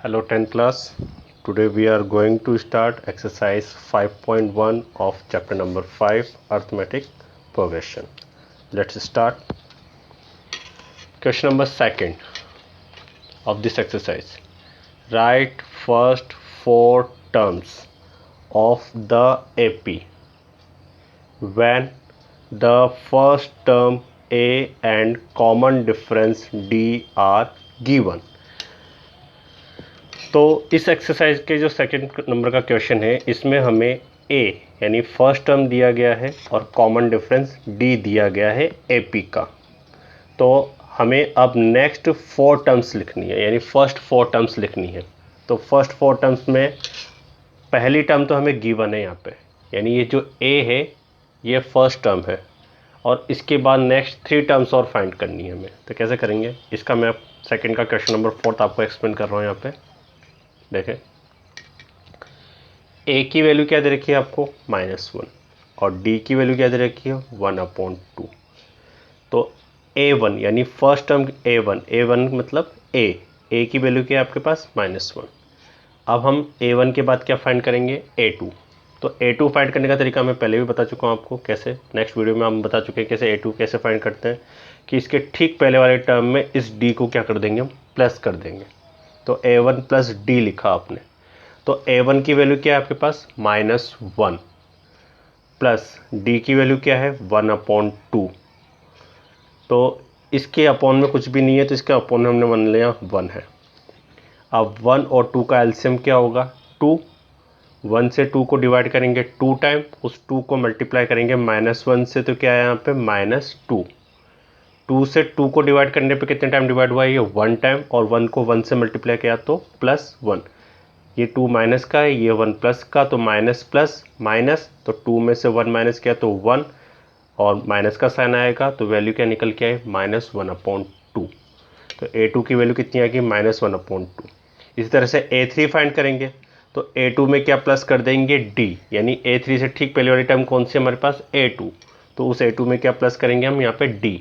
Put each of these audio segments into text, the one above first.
Hello 10th class. Today we are going to start exercise 5.1 of chapter number 5 arithmetic progression. Let's start. Question number 2nd of this exercise. Write first 4 terms of the AP when the first term A and common difference D are given. तो इस exercise के जो second number का question है इसमें हमें ए यानी first term दिया गया है और कॉमन डिफरेंस डी दिया गया है एपी का। तो हमें अब नेक्स्ट 4 टर्म्स लिखनी है यानी फर्स्ट 4 टर्म्स लिखनी है। तो फर्स्ट 4 टर्म्स में पहली टर्म तो हमें गिवन है यहाँ पे, यानी ये जो ए है ये फर्स्ट टर्म है और इसके बाद नेक्स्ट 3 टर्म्स और फाइंड करनी है हमें। तो कैसे करेंगे इसका मैं सेकंड का क्वेश्चन नंबर 4 आपको एक्सप्लेन कर रहा हूँ। यहाँ पे देखें, ए की वैल्यू क्या दे रखी है आपको -1 और डी की वैल्यू क्या दे रखी है 1/2। तो a1 यानी फर्स्ट टर्म a1 मतलब a की वैल्यू क्या है आपके पास -1। अब हम a1 के बाद क्या फाइंड करेंगे a2। तो a2 फाइंड करने का तरीका मैं पहले भी बता चुका हूँ आपको, कैसे नेक्स्ट वीडियो में हम बता चुके हैं कैसे a2 कैसे फाइंड करते हैं कि इसके ठीक पहले वाले टर्म में इस d को क्या कर देंगे हम प्लस कर देंगे। तो a1 प्लस डी लिखा आपने। तो a1 की वैल्यू क्या है आपके पास -1 प्लस डी की वैल्यू क्या है 1/2। तो इसके अपॉन में कुछ भी नहीं है तो इसके अपॉन में हमने मान लिया 1 है। अब 1 और 2 का एलसीएम क्या होगा 2। 1 से 2 को डिवाइड करेंगे 2 टाइम, उस 2 को मल्टीप्लाई करेंगे -1 से, तो क्या है यहाँ पे -2। 2 से 2 को डिवाइड करने पे कितने टाइम डिवाइड हुआ है ये 1 टाइम, और 1 को 1 से मल्टीप्लाई किया तो +1। ये 2 माइनस का है, ये 1 प्लस का, तो माइनस प्लस माइनस, तो 2 में से 1 माइनस किया तो 1 और माइनस का साइन आएगा तो वैल्यू क्या निकल के आए -1/2। तो a2 की वैल्यू कितनी आएगी -1/2। इसी तरह से a3 फाइंड करेंगे तो a2 में क्या प्लस कर देंगे d, यानी a3 से ठीक पहले वाली टर्म कौन सी हमारे पास a2, तो उस a2 में क्या प्लस करेंगे हम यहाँ पे d।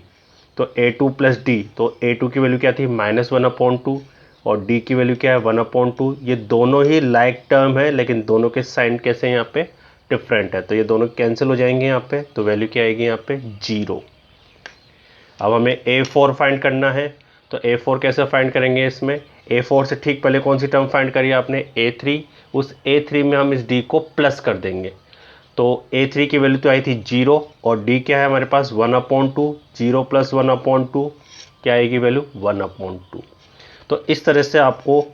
तो a2 प्लस डी, तो a2 की वैल्यू क्या थी -1/2 और d की वैल्यू क्या है 1/2। ये दोनों ही लाइक टर्म है लेकिन दोनों के साइन कैसे यहाँ पे डिफरेंट है, तो ये दोनों कैंसिल हो जाएंगे यहाँ पे, तो वैल्यू क्या आएगी यहाँ पे 0। अब हमें a4 फाइंड करना है। तो a4 कैसे फाइंड करेंगे, इसमें a4 से ठीक पहले कौन सी टर्म फाइंड करी आपने a3, उस a3 में हम इस d को प्लस कर देंगे। तो a3 की वैल्यू तो आई थी 0 और d क्या है हमारे पास 1/2। 0 + 1/2 क्या आएगी वैल्यू 1/2। तो इस तरह से आपको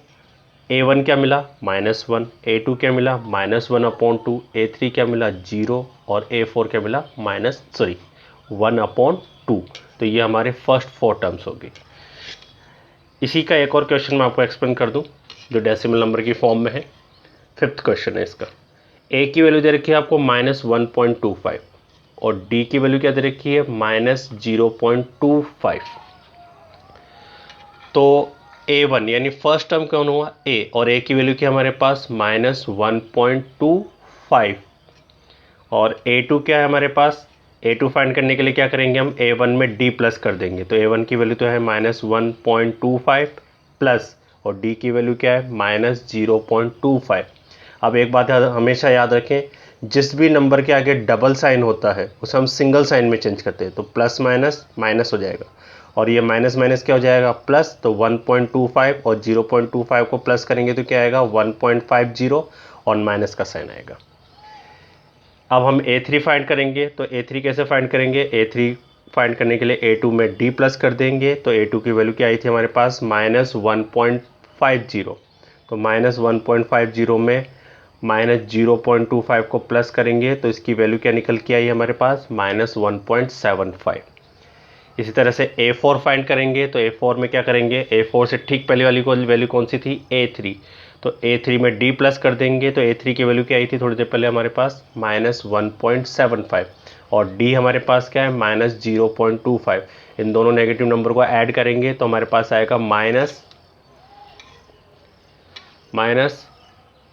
a1 क्या मिला -1, a2 क्या मिला -1/2, a3 क्या मिला 0 और a4 क्या मिला 1/2। तो ये हमारे फर्स्ट 4 टर्म्स हो गई। इसी का एक और क्वेश्चन मैं आपको एक्सप्लेन कर दूं जो डेसिमल नंबर की फॉर्म में है। 5th क्वेश्चन है इसका। a की वैल्यू दे रखी है आपको -1.25 और d की वैल्यू क्या दे रखी है -0.25। तो a1 यानी फर्स्ट टर्म कौन हुआ a, और a की वैल्यू क्या हमारे पास -1.25 और a2 क्या है हमारे पास। a2 फाइंड करने के लिए क्या करेंगे हम a1 में d प्लस कर देंगे। तो a1 की वैल्यू तो है -1.25 प्लस और d की वैल्यू क्या है -0.25। अब एक बात हमेशा याद रखें, जिस भी नंबर के आगे डबल साइन होता है उसे हम सिंगल साइन में चेंज करते हैं। तो प्लस माइनस माइनस हो जाएगा और ये माइनस माइनस क्या हो जाएगा प्लस, तो 1.25 और 0.25 को प्लस करेंगे तो क्या आएगा 1.50 और माइनस का साइन आएगा। अब हम a3 फाइंड करेंगे। तो a3 कैसे फाइंड करेंगे, a3 फाइंड करने के लिए a2 में d प्लस कर देंगे। तो a2 की वैल्यू क्या आई थी हमारे पास -1.50। तो -1.50 में -0.25 को प्लस करेंगे तो इसकी वैल्यू क्या निकल के आई हमारे पास -1.75। इसी तरह से a4 फाइंड करेंगे। तो a4 में क्या करेंगे, a4 से ठीक पहले वाली को वैल्यू कौन सी थी a3, तो a3 में d प्लस कर देंगे। तो a3 की वैल्यू क्या आई थी थोड़ी देर पहले हमारे पास -1.75 और d हमारे पास क्या है -0.25। इन दोनों नेगेटिव नंबर को ऐड करेंगे तो हमारे पास आएगा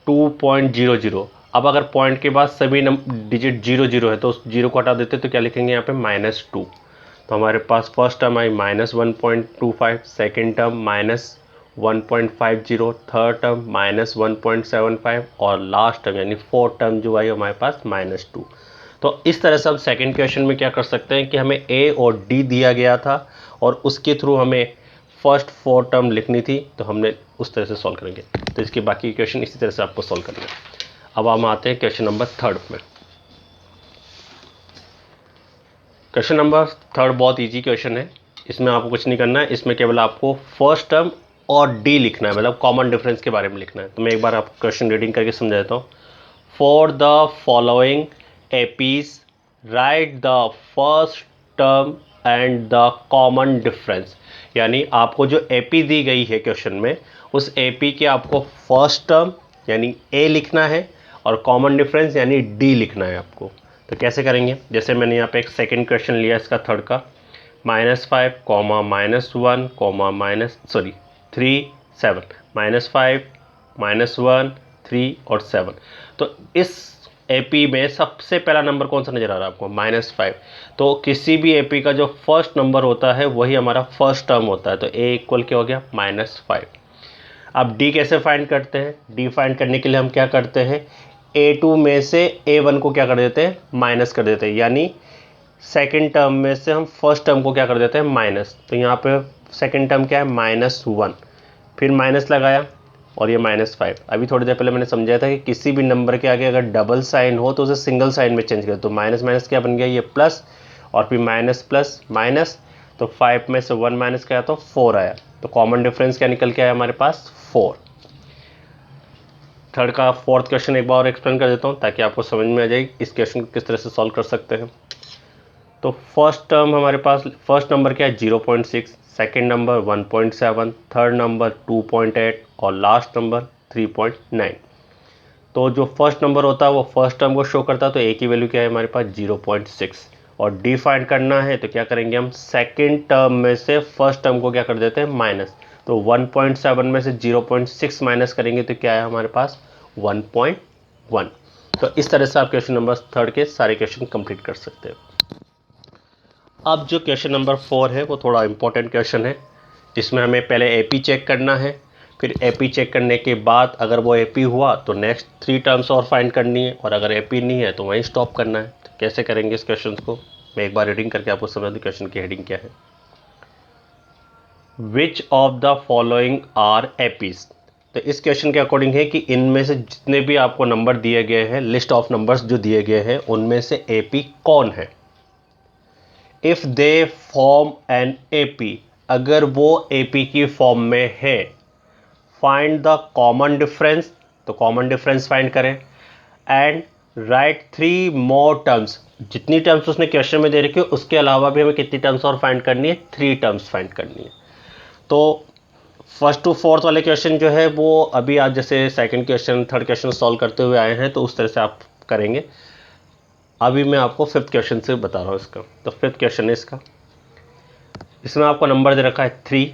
-2.00। अब अगर पॉइंट के बाद सभी डिजिट 0 है तो उस 0 को हटा देते तो क्या लिखेंगे यहाँ पे -2। तो हमारे पास फर्स्ट टर्म आई -1.25, सेकेंड टर्म 1.50, थर्ड टर्म -1.75 और लास्ट टर्म यानी फोर्थ टर्म जो आई हमारे पास -2। तो इस तरह से हम सेकंड क्वेश्चन में क्या कर सकते हैं कि हमें ए और डी दिया गया था और उसके थ्रू हमें फर्स्ट 4 टर्म लिखनी थी, तो हमने उस तरह से सॉल्व करेंगे। तो इसके बाकी क्वेश्चन इसी तरह से आपको सॉल्व करना है। अब हम आते हैं क्वेश्चन नंबर 3 में। क्वेश्चन नंबर 3 बहुत इजी क्वेश्चन है। इसमें आपको कुछ नहीं करना है, इसमें केवल आपको फर्स्ट टर्म और डी लिखना है, मतलब कॉमन डिफरेंस के बारे में लिखना है। तो मैं एक बार आपको क्वेश्चन रीडिंग करके समझा देता हूँ। For the following APs right the first term and the common difference. यानी आपको जो एपी दी गई है क्वेश्चन में, उस एपी के आपको फर्स्ट टर्म यानी ए लिखना है और कॉमन डिफरेंस यानी डी लिखना है आपको। तो कैसे करेंगे, जैसे मैंने यहाँ पे एक सेकंड क्वेश्चन लिया इसका थर्ड का, -5, -1, -3, 7, -5, -1, 3 और 7। तो इस एपी में सबसे पहला नंबर कौन सा नज़र आ रहा है आपको, -5। तो किसी भी एपी का जो फर्स्ट नंबर होता है वही हमारा फर्स्ट टर्म होता है। तो ए इक्वल क्या हो गया, -5। अब डी कैसे फाइंड करते हैं, डी फाइंड करने के लिए हम क्या करते हैं, A2 में से A1 को क्या कर देते हैं, माइनस कर देते हैं। यानी सेकेंड टर्म में से हम फर्स्ट टर्म को क्या कर देते हैं, माइनस। तो यहाँ पे सेकेंड टर्म क्या है, -1, फिर माइनस लगाया और ये -5। अभी थोड़ी देर पहले मैंने समझाया था कि किसी भी नंबर के आगे अगर डबल साइन हो तो उसे सिंगल साइन में चेंज कर। तो माइनस माइनस क्या बन गया, ये प्लस, और फिर माइनस प्लस माइनस। तो 5 में से 1 माइनस क्या, तो 4 आया। तो कॉमन डिफरेंस क्या निकल के आया हमारे पास, 4। थर्ड का फोर्थ क्वेश्चन एक बार और एक्सप्लेन कर देता हूँ ताकि आपको समझ में आ जाए इस क्वेश्चन को किस तरह से सॉल्व कर सकते हैं। तो फर्स्ट टर्म हमारे पास, फर्स्ट नंबर क्या है, 0.6, सेकेंड नंबर 1.7, थर्ड नंबर 2.8 और लास्ट नंबर 3.9। तो जो फर्स्ट नंबर होता है वो फर्स्ट टर्म को शो करता है। तो ए की वैल्यू क्या है हमारे पास, 0.6। और डी फाइंड करना है तो क्या करेंगे हम, सेकेंड टर्म में से फर्स्ट टर्म को क्या कर देते हैं, माइनस। तो 1.7 में से 0.6 माइनस करेंगे तो क्या है हमारे पास, 1.1। तो इस तरह से आप क्वेश्चन नंबर 3 के सारे क्वेश्चन कंप्लीट कर सकते हैं। अब जो क्वेश्चन नंबर 4 है वो थोड़ा इंपॉर्टेंट क्वेश्चन है। इसमें हमें पहले एपी चेक करना है, फिर एपी चेक करने के बाद अगर वो एपी हुआ तो नेक्स्ट 3 टर्म्स और फाइंड करनी है, और अगर एपी नहीं है तो वहीं स्टॉप करना है। तो कैसे करेंगे इस क्वेश्चन को, मैं एक बार रीडिंग करके आपको समझा दूँ क्वेश्चन की हेडिंग क्या है। Which of the following are APs. तो इस क्वेश्चन के अकॉर्डिंग है कि इनमें से जितने भी आपको नंबर दिए गए हैं, लिस्ट ऑफ नंबर्स जो दिए गए हैं, उनमें से एपी कौन है। If they form an AP, अगर वो एपी की फॉर्म में है, फाइंड द कॉमन डिफरेंस, तो कॉमन डिफरेंस फाइंड करें, एंड राइट 3 मोर टर्म्स। जितनी टर्म्स उसने क्वेश्चन में दे रखी है उसके अलावा भी हमें कितनी टर्म्स और फाइंड करनी है, 3 टर्म्स फाइंड करनी है। तो फर्स्ट टू फोर्थ वाले क्वेश्चन जो है वो अभी आज जैसे second question third question solve करते हुए आए हैं, तो उस तरह से आप करेंगे। अभी मैं आपको फिफ्थ क्वेश्चन से बता रहा हूँ इसका। तो फिफ्थ क्वेश्चन है इसका, इसमें आपको नंबर दे रखा है 3,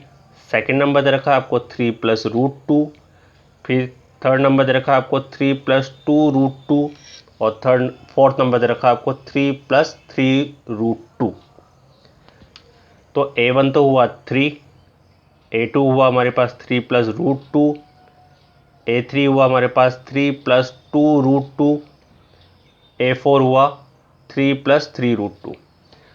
सेकंड नंबर दे रखा है आपको 3 + √2, फिर थर्ड नंबर दे रखा है आपको 3 + 2√2, और फोर्थ नंबर दे रखा है आपको 3 + 3√2। तो A1 तो हुआ 3, A2 हुआ हमारे पास 3 + √2, A3 हुआ हमारे पास 3 + 2√2, A4 हुआ 3 + 3√2।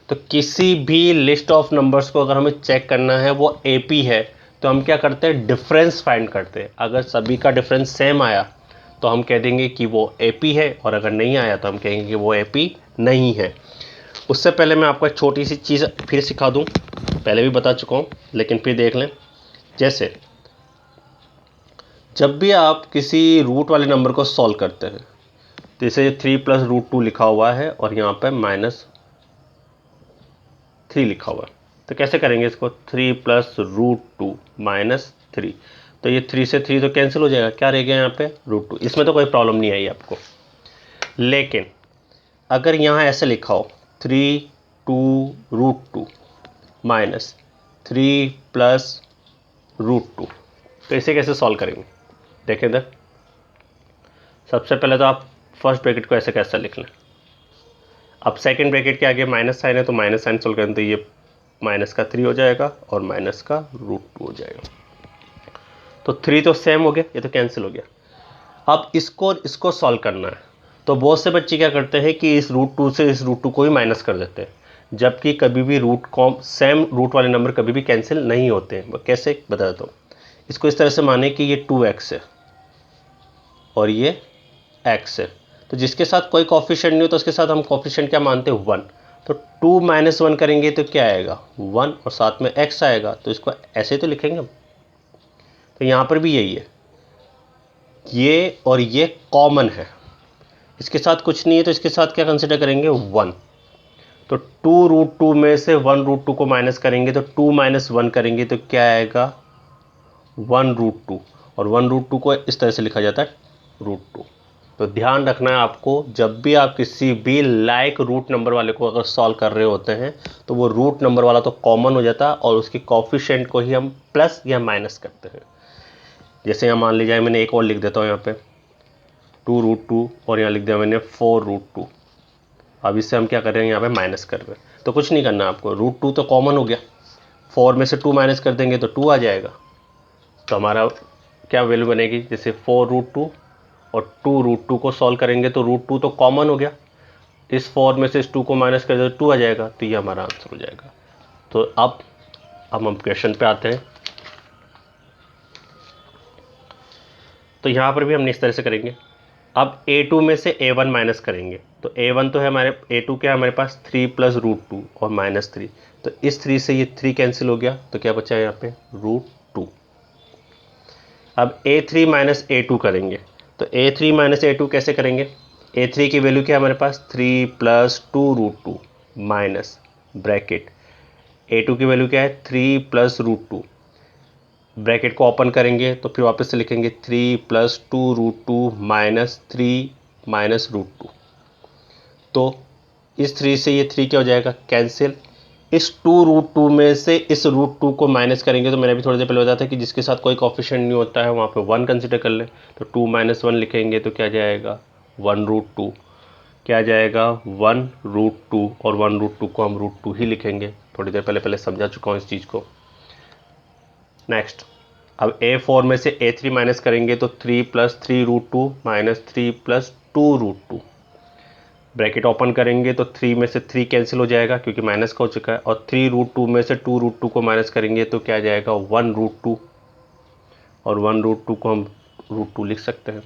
तो किसी भी लिस्ट ऑफ नंबर्स को अगर हमें चेक करना है वो एपी है, तो हम क्या करते हैं, डिफरेंस फाइंड करते हैं। अगर सभी का डिफरेंस सेम आया तो हम कह देंगे कि वो एपी है, और अगर नहीं आया तो हम कहेंगे कि वो एपी नहीं है। उससे पहले मैं आपको एक छोटी सी चीज़ फिर सिखा दूं, पहले भी बता चुका हूँ लेकिन फिर देख लें। जैसे जब भी आप किसी रूट वाले नंबर को सॉल्व करते हैं, तो इसे 3 + √2 लिखा हुआ है और यहाँ पे -3 लिखा हुआ है। तो कैसे करेंगे इसको, 3 + √2 -3। तो ये 3 से 3 तो कैंसिल हो जाएगा, क्या रह गया यहाँ पे, √2। इसमें तो कोई प्रॉब्लम नहीं आई आपको। लेकिन अगर यहाँ ऐसे लिखा हो 3 2 √2 -3 + √2, तो इसे कैसे सॉल्व करेंगे, देखें इधर। सबसे पहले तो आप फर्स्ट ब्रैकेट को ऐसे कैसे लिख लें। अब सेकंड ब्रैकेट के आगे माइनस साइन है तो माइनस साइन सोल्व करें तो ये -3 हो जाएगा और -√2 हो जाएगा। तो 3 तो सेम हो गया, ये तो कैंसिल हो गया। अब इसको सॉल्व करना है, तो बहुत से बच्चे क्या करते हैं कि इस √2 से इस √2 को ही माइनस कर देते हैं, जबकि कभी भी सेम रूट वाले नंबर कभी भी कैंसिल नहीं होते हैं। कैसे बता देता हूँ। इसको इस तरह से माने कि ये 2x है और ये x है, तो जिसके साथ कोई कोफिशिएंट नहीं हो तो उसके साथ हम कोफिशिएंट क्या मानते हैं, 1। तो 2 - 1 करेंगे तो क्या आएगा, 1, और साथ में x आएगा, तो इसको ऐसे ही तो लिखेंगे हम। तो यहाँ पर भी यही है, ये और ये कॉमन है, इसके साथ कुछ नहीं है, तो इसके साथ क्या कंसिडर करेंगे, 1। तो 2√2 में से 1√2 को माइनस करेंगे, तो 2 - 1 करेंगे तो क्या आएगा, 1√2, और 1√2 को इस तरह से लिखा जाता है √2। तो ध्यान रखना है आपको, जब भी आप किसी भी लाइक रूट नंबर वाले को अगर सॉल्व कर रहे होते हैं तो वो रूट नंबर वाला तो कॉमन हो जाता है और उसके कोफिशिएंट को ही हम प्लस या माइनस करते हैं। जैसे यहाँ मान लीजिए, मैंने एक और लिख देता हूँ यहाँ पे 2√2, और यहाँ लिख दिया मैंने 4√2। अब इससे हम क्या कर रहे हैं, यहाँ पे माइनस कर रहे हैं। तो कुछ नहीं करना आपको, √2 तो कॉमन हो गया, 4 में से 2 माइनस कर देंगे तो 2 आ जाएगा। तो हमारा क्या वैल्यू बनेगी, जैसे 4√2 और 2√2 को सॉल्व करेंगे तो √2 तो कॉमन हो गया, इस 4 में से इस 2 को माइनस कर दे तो 2 आ जाएगा, तो ये हमारा आंसर हो जाएगा। तो अब हम क्वेश्चन पे आते हैं। तो यहाँ पर भी हमने इस तरह से करेंगे। अब a2 में से a1 माइनस करेंगे, तो a1 तो है हमारे, a2 क्या है हमारे पास, 3 + √2 और -3, तो इस 3 से ये 3 कैंसिल हो गया, तो क्या बचा है यहाँ पे, √2। अब a3 - a2 करेंगे, तो a3 - a2 कैसे करेंगे, a3 की वैल्यू क्या है हमारे पास, 3 + 2√2 माइनस ब्रैकेट, a2 की वैल्यू क्या है, 3 + √2, ब्रैकेट को ओपन करेंगे तो फिर वापस से लिखेंगे 3 + 2√2 -3 -√2। तो इस 3 से ये 3 क्या हो जाएगा, कैंसिल। इस 2√2 में से इस √2 को माइनस करेंगे, तो मैंने भी थोड़ी देर पहले बताया था कि जिसके साथ कोई कोफिशिएंट नहीं होता है वहाँ पे 1 कंसिडर कर ले, तो 2 - 1 लिखेंगे तो क्या जाएगा, 1√2, क्या जाएगा, 1√2, और 1√2 को हम √2 ही लिखेंगे। थोड़ी देर पहले समझा चुका हूँ इस चीज़ को। नेक्स्ट, अब a4 में से a3 माइनस करेंगे तो 3 + 3√2 -3 + 2√2, ब्रैकेट ओपन करेंगे तो 3 में से 3 कैंसिल हो जाएगा क्योंकि माइनस का हो चुका है, और 3√2 में से 2√2 को माइनस करेंगे तो क्या जाएगा, 1√2, और 1√2 को हम √2 लिख सकते हैं।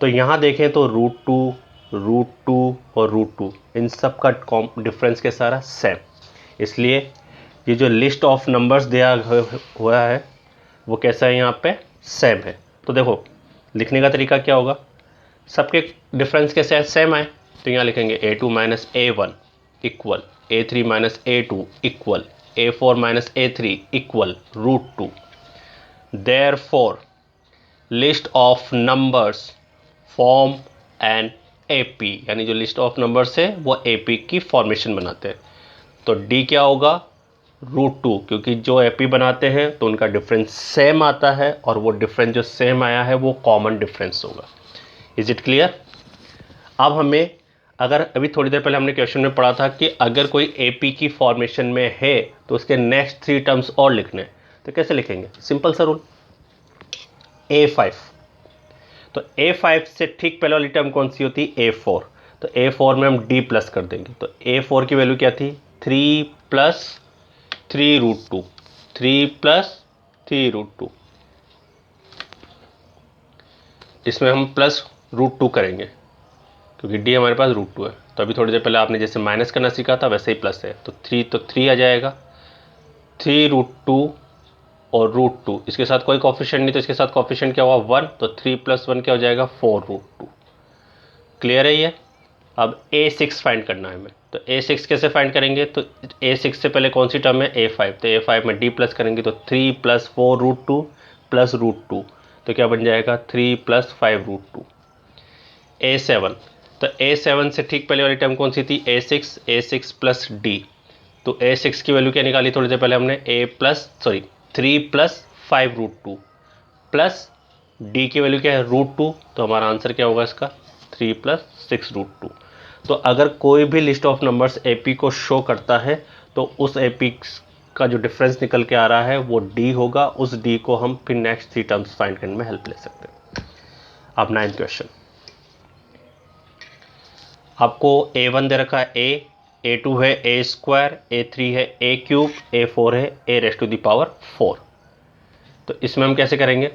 तो यहाँ देखें तो √2, √2 और √2 इन सब का डिफरेंस के सारा सेम, इसलिए ये जो लिस्ट ऑफ नंबर्स दिया हुआ है वो कैसा है, यहाँ पे सेम है। तो देखो लिखने का तरीका क्या होगा, सबके डिफरेंस कैसे है, सेम आए, तो यहाँ लिखेंगे a2 - a1 equal a3 - a2 equal a4 - a3 equal √2। Therefore list of numbers form an AP, यानी जो लिस्ट ऑफ नंबर्स है वो AP की फॉर्मेशन बनाते हैं। तो D क्या होगा, √2, क्योंकि जो AP बनाते हैं तो उनका डिफरेंस सेम आता है, और वो डिफरेंस जो सेम आया है वो कॉमन डिफरेंस होगा। Is it clear. अब हमें, अगर अभी थोड़ी देर पहले हमने क्वेश्चन में पढ़ा था कि अगर कोई AP की फॉर्मेशन में है तो उसके नेक्स्ट 3 टर्म्स और लिखने, तो कैसे लिखेंगे, सिंपल सा रूल, A5, तो A5 से ठीक पहले वाली टर्म कौन सी होती, A4, तो A4 में हम D प्लस कर देंगे, तो A4 की वैल्यू क्या थी, 3 + 3√2, 3 + 3√2, इसमें हम प्लस √2 करेंगे क्योंकि D हमारे पास √2 है। तो अभी थोड़ी देर पहले आपने जैसे माइनस करना सीखा था वैसे ही प्लस है, तो 3 आ जाएगा, 3√2 और √2, इसके साथ कोई कोफिशिएंट नहीं तो इसके साथ कोफिशिएंट क्या हुआ, 1, तो 3 + 1 क्या हो जाएगा, 4√2। क्लियर है ये। अब A6 फाइंड करना है हमें, तो A6 कैसे फाइंड करेंगे, तो A6 से पहले कौन सी टर्म है, A5, तो A5 में D प्लस करेंगे तो 3 + 4√2 + √2, तो क्या बन जाएगा, 3 + 5√2। A7, तो A7 से ठीक पहले वाली टर्म कौन सी थी, A6 + D, तो A6 की वैल्यू क्या निकाली थोड़ी देर पहले हमने, 3 + 5√2 प्लस D की वैल्यू क्या है, √2, तो हमारा आंसर क्या होगा इसका, 3 + 6√2। तो अगर कोई भी लिस्ट ऑफ नंबर्स AP को शो करता है तो उस AP का जो डिफरेंस निकल के आ रहा है वो d होगा। उस d को हम फिर नेक्स्ट 3 टर्म्स फाइंड करने में हेल्प ले सकते हैं। अब 9th क्वेश्चन, आपको a1 दे रखा है a, a2 है a स्क्वायर, a3 है a क्यूब, a4 है a raise to the power 4। तो इसमें हम कैसे करेंगे,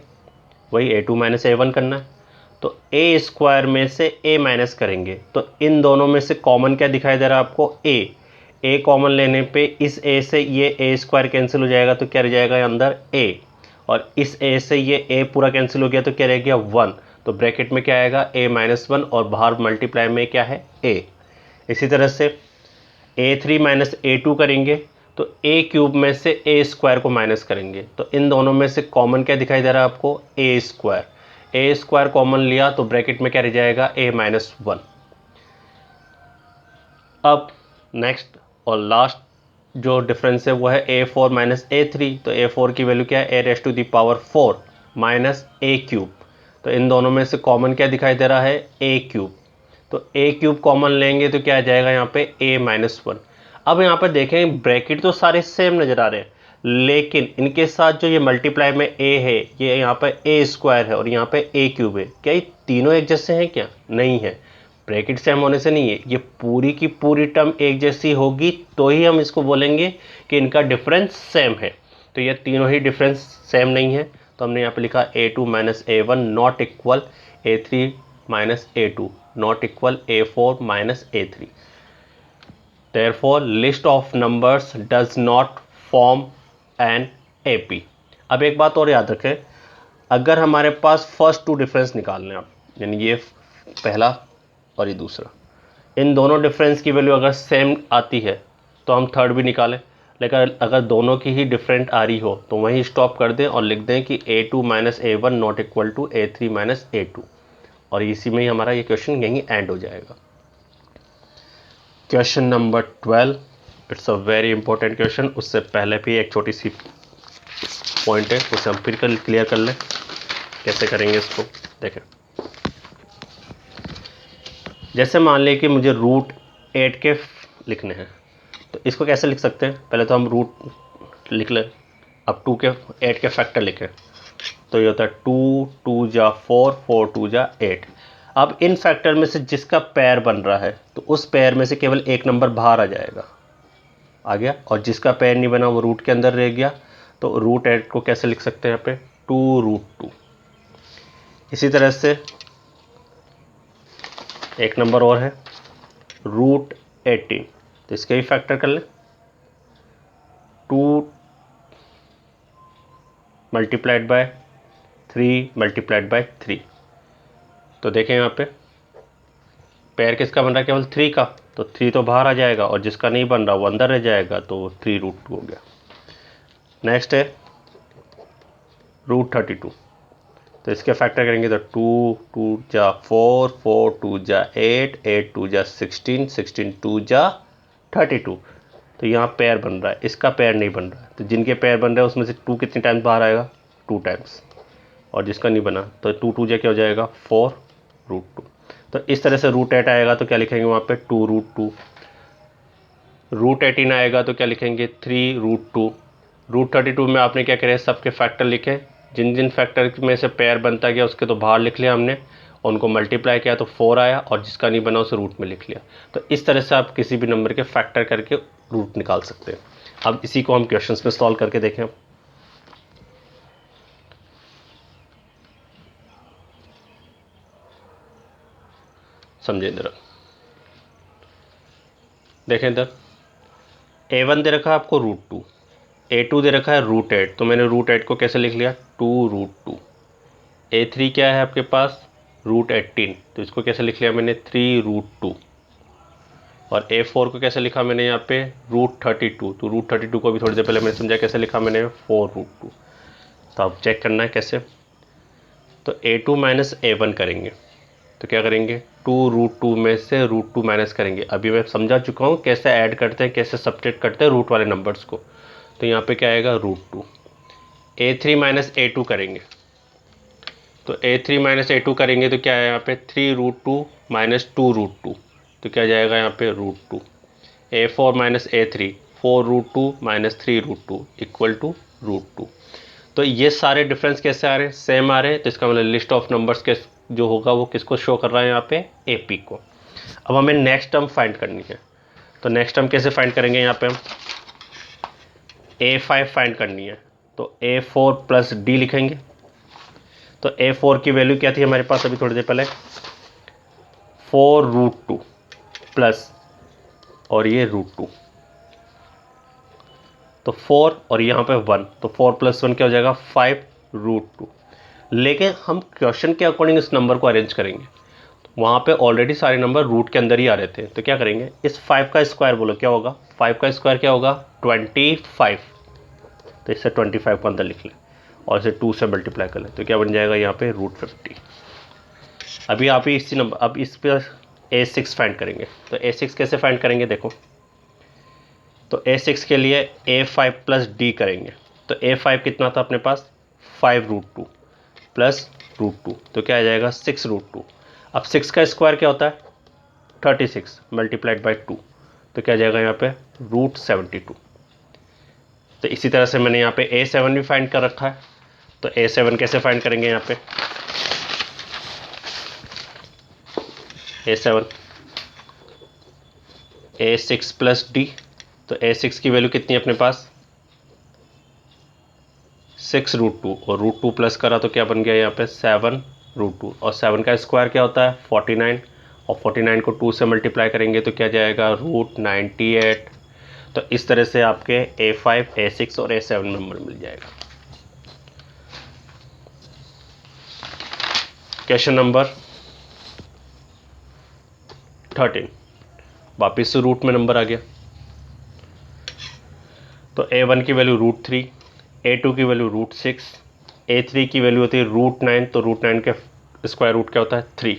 वही a2 माइनस a1 करना है। तो a स्क्वायर में से a माइनस करेंगे तो इन दोनों में से कॉमन क्या दिखाई दे रहा है आपको, a कॉमन लेने पे इस a से ये a स्क्वायर कैंसिल हो जाएगा तो क्या रह जाएगा अंदर a, और इस a से ये a पूरा कैंसिल हो गया तो क्या रह गया 1। तो ब्रैकेट में क्या आएगा a माइनस 1 और बाहर मल्टीप्लाई में क्या है a। इसी तरह से a3 माइनस a2 करेंगे तो a क्यूब में से a स्क्वायर को माइनस करेंगे तो इन दोनों में से कॉमन क्या दिखाई दे रहा है आपको, a स्क्वायर कॉमन लिया तो ब्रैकेट में क्या रह जाएगा a माइनस 1। अब नेक्स्ट और लास्ट जो डिफरेंस है वो है a4 माइनस a3। तो a4 की वैल्यू क्या है a raise to the power 4 minus a cube. तो इन दोनों में से कॉमन क्या दिखाई दे रहा है a क्यूब। तो a क्यूब कॉमन लेंगे तो क्या आ जाएगा यहाँ पे a माइनस 1। अब यहाँ पर देखें ब्रैकेट तो सारे सेम नज़र आ रहे हैं, लेकिन इनके साथ जो ये मल्टीप्लाई में a है, ये यहाँ पर a स्क्वायर है और यहाँ पे a क्यूब है, क्या ये तीनों एक जैसे हैं क्या, नहीं है। ब्रैकेट सेम होने से नहीं है, ये पूरी की पूरी टर्म एक जैसी होगी तो ही हम इसको बोलेंगे कि इनका डिफरेंस सेम है। तो ये तीनों ही डिफरेंस सेम नहीं है, तो हमने यहाँ पे लिखा a2 minus a1 not equal a3 minus a2 not equal a4 minus a3। Therefore, list of numbers does not form an AP। अब एक बात और याद रखें, अगर हमारे पास फर्स्ट टू डिफरेंस निकालने आप, यानी ये पहला और ये दूसरा, इन दोनों डिफरेंस की वैल्यू अगर सेम आती है तो हम थर्ड भी निकालें, लेकिन अगर दोनों की ही डिफरेंट आ रही हो तो वहीं स्टॉप कर दें और लिख दें कि a2 minus a1 not equal to a3 minus a2, और इसी में ही हमारा ये क्वेश्चन यहीं एंड हो जाएगा। Question number 12, it's a very important question. उससे पहले भी एक छोटी सी पॉइंट है, उसे हम फिर क्लियर कर लें। कैसे करेंगे इसको, देखें। जैसे मान लें कि मुझे रूट 8 के लिखने हैं, तो इसको कैसे लिख सकते हैं, पहले तो हम रूट लिख लें। अब 2 के 8 के फैक्टर लिखें तो ये होता है 2 2 जा 4 4 2 जा 8। अब इन फैक्टर में से जिसका पेयर बन रहा है तो उस पेयर में से केवल एक नंबर बाहर आ जाएगा, आ गया, और जिसका पेयर नहीं बना वो रूट के अंदर रह गया। तो रूट 8 को कैसे लिख सकते हैं यहाँ पे 2 रूट 2। इसी तरह से एक नंबर और है रूट 18, तो इसके भी फैक्टर कर लें 2 मल्टीप्लाइड बाय 3 मल्टीप्लाइड बाय 3। तो देखें यहाँ पे पेयर किसका बन रहा है, केवल 3 का, तो 3 तो बाहर आ जाएगा और जिसका नहीं बन रहा वो अंदर रह जाएगा, तो 3 रूट 2 हो गया। नेक्स्ट है रूट 32, तो इसके फैक्टर करेंगे तो 2 2 जा 4 4 2 जा 8 8 2 जा 16 16 2 जा 32। तो यहाँ पेयर बन रहा है, इसका पेयर नहीं बन रहा है, तो जिनके पेयर बन रहे हैं उसमें से 2 कितने टाइम्स बाहर आएगा 2 टाइम्स, और जिसका नहीं बना तो 2 2 जा क्या हो जाएगा 4 रूट 2। तो इस तरह से रूट 8 आएगा तो क्या लिखेंगे वहाँ पे 2 रूट 2। रूट 18 आएगा तो क्या लिखेंगे 3 रूट 2। रूट 32 में आपने क्या करें, सबके फैक्टर लिखे, जिन जिन फैक्टर में से पेयर बनता गया उसके तो बाहर लिख लिया हमने, उनको मल्टीप्लाई किया तो 4 आया, और जिसका नहीं बना उसे रूट में लिख लिया। तो इस तरह से आप किसी भी नंबर के फैक्टर करके रूट निकाल सकते हैं। अब इसी को हम क्वेश्चंस में सॉल्व करके देखें। समझे इधर, देखें इधर a1 दे रखा है आपको रूट 2, a2 दे रखा है रूट 8, तो मैंने रूट 8 को कैसे लिख लिया 2 रूट 2। a3 क्या है आपके पास रूट 18, तो इसको कैसे लिख लिया मैंने 3 रूट 2। और a4 को कैसे लिखा मैंने यहाँ पे रूट 32, तो रूट 32 को भी थोड़ी देर पहले मैंने समझा कैसे लिखा मैंने 4 रूट 2। तो अब चेक करना है कैसे, तो a2 माइनस a1 करेंगे तो क्या करेंगे 2 रूट 2 में से रूट 2 माइनस करेंगे। अभी मैं समझा चुका हूँ कैसे ऐड करते हैं, कैसे सब्ट्रैक्ट करते हैं रूट वाले नंबर्स को। तो यहाँ पे क्या आएगा रूट 2। a3 माइनस a2 करेंगे, तो a3 माइनस a2 करेंगे तो क्या है यहाँ पे 3 रूट 2 माइनस 2 रूट 2, तो क्या जाएगा यहाँ पे root 2। a4 minus a3, 4√2 minus 3√2 equal to √2। तो ये सारे डिफरेंस कैसे आ रहे हैं? सेम आ रहे हैं। तो इसका मतलब लिस्ट ऑफ नंबर्स के जो होगा वो किसको शो कर रहा है यहाँ पे? AP को। अब हमें नेक्स्ट टर्म फाइंड करनी है। तो नेक्स्ट टर्म कैसे फाइंड करेंगे? यहाँ पे हम A5 फाइंड करनी है। तो A4 प्लस D लिखेंगे। तो A4 की वैल्यू क्या थी हमारे पास अभी थोड़ी देर पहले? 4√2 प्लस और ये √2, तो 4 और यहाँ पे 1, तो 4 + 1 क्या हो जाएगा? 5√2। लेकिन हम क्वेश्चन के अकॉर्डिंग इस नंबर को अरेंज करेंगे। वहाँ पे ऑलरेडी सारे नंबर रूट के अंदर ही आ रहे थे। तो क्या करेंगे? इस 5 का स्क्वायर बोलो, क्या होगा? 5 का स्क्वायर क्या होगा? 25। तो इससे 25 को अंदर लिख लें और इसे 2 से मल्टीप्लाई कर लें। तो क्या बन जाएगा यहाँ पे? √50। अभी आप ही इसी नंबर, अब इस पर A6 फाइंड करेंगे। तो A6 कैसे फाइंड करेंगे? देखो, तो A6 के लिए A5 प्लस D करेंगे। तो A5 कितना था अपने पास? 5√2 प्लस √2, तो क्या आ जाएगा? 6√2। अब 6 का स्क्वायर क्या होता है? 36 मल्टीप्लाइड बाई 2, तो क्या आ जाएगा यहाँ पे? √72। तो इसी तरह से मैंने यहाँ पे A7 भी फाइंड कर रखा है। तो A7 कैसे फाइंड करेंगे? यहाँ पे A7 A6 प्लस D। तो A6 की वैल्यू कितनी है अपने पास? 6√2 और √2 प्लस करा तो क्या बन गया यहाँ पे? 7√2। और 7 का स्क्वायर क्या होता है? 49, और 49 को 2 से मल्टीप्लाई करेंगे तो क्या जाएगा? √98। तो इस तरह से आपके A5, A6 और A7 नंबर मिल जाएगा। क्वेश्चन नंबर 13, वापिस से रूट में नंबर आ गया। तो A1 की वैल्यू √3, A2 की वैल्यू √6, A3 की वैल्यू होती है √9, तो √9 के स्क्वायर रूट क्या होता है? 3।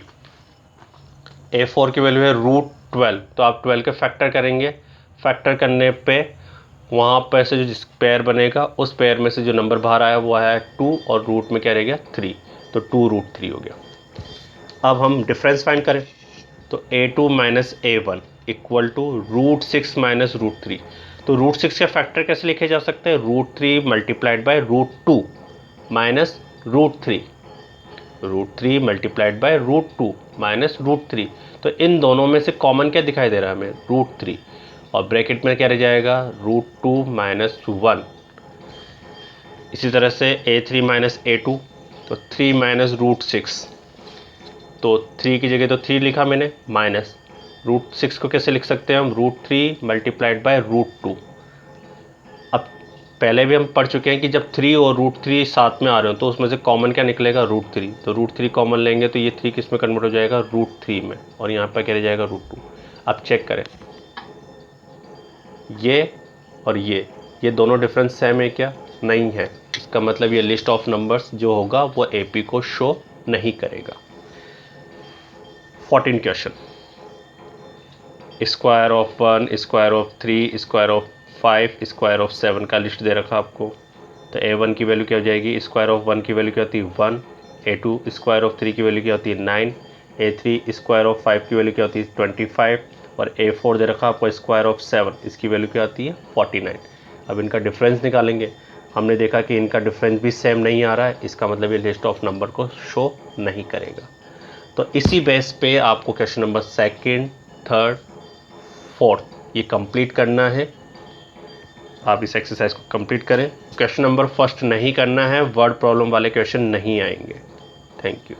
A4 की वैल्यू है √12, तो आप 12 के फैक्टर करेंगे। फैक्टर करने पे वहाँ पर से जो पेयर बनेगा उस पेयर में से जो नंबर बाहर आया वो आया 2 और रूट में क्या रह गया? 3, तो 2√3 हो गया। अब हम डिफरेंस फाइंड करें। तो A2 minus A1 equal to √6 minus √3। तो √6 के फैक्टर कैसे लिखे जा सकते हैं? √3 multiplied by √2 minus √3, √3 multiplied by √2 minus √3। तो इन दोनों में से कॉमन क्या दिखाई दे रहा है हमें? √3, और ब्रैकेट में क्या रह जाएगा? √2 माइनस 1। इसी तरह से A3 माइनस A2, तो 3 माइनस √6, तो 3 की जगह तो 3 लिखा मैंने, माइनस √6 को कैसे लिख सकते हैं हम? √3 मल्टीप्लाइड बाय √2। अब पहले भी हम पढ़ चुके हैं कि जब 3 और √3 साथ में आ रहे हो तो उसमें से कॉमन क्या निकलेगा? √3। तो √3 कॉमन लेंगे तो ये 3 किस में कन्वर्ट हो जाएगा? √3 में, और यहाँ पर क्या रह जाएगा? √2। अब चेक करें, ये और ये दोनों डिफरेंस सेम है क्या? नहीं है। इसका मतलब ये लिस्ट ऑफ नंबर्स जो होगा वो AP को शो नहीं करेगा। 14 question, square of 1, square of 3, square of 5, square of 7 का लिस्ट दे रखा आपको। तो A1 की वैल्यू क्या हो जाएगी? स्क्वायर ऑफ 1 की वैल्यू क्या होती है? 1। A2 स्क्वायर ऑफ 3 की वैल्यू क्या होती है? 9। A3 स्क्वायर ऑफ 5 की वैल्यू क्या होती है? 25। और A4 दे रखा आपको स्क्वायर ऑफ 7, इसकी वैल्यू क्या होती है? 49। अब इनका डिफरेंस निकालेंगे। हमने देखा कि इनका डिफरेंस भी सेम नहीं आ रहा है, इसका मतलब ये लिस्ट ऑफ नंबर को शो नहीं करेगा। तो इसी बेस पे आपको question number 2nd, 3rd, 4th ये कंप्लीट करना है। आप इस एक्सरसाइज को कंप्लीट करें। क्वेश्चन नंबर 1st नहीं करना है, वर्ड प्रॉब्लम वाले क्वेश्चन नहीं आएंगे। Thank you.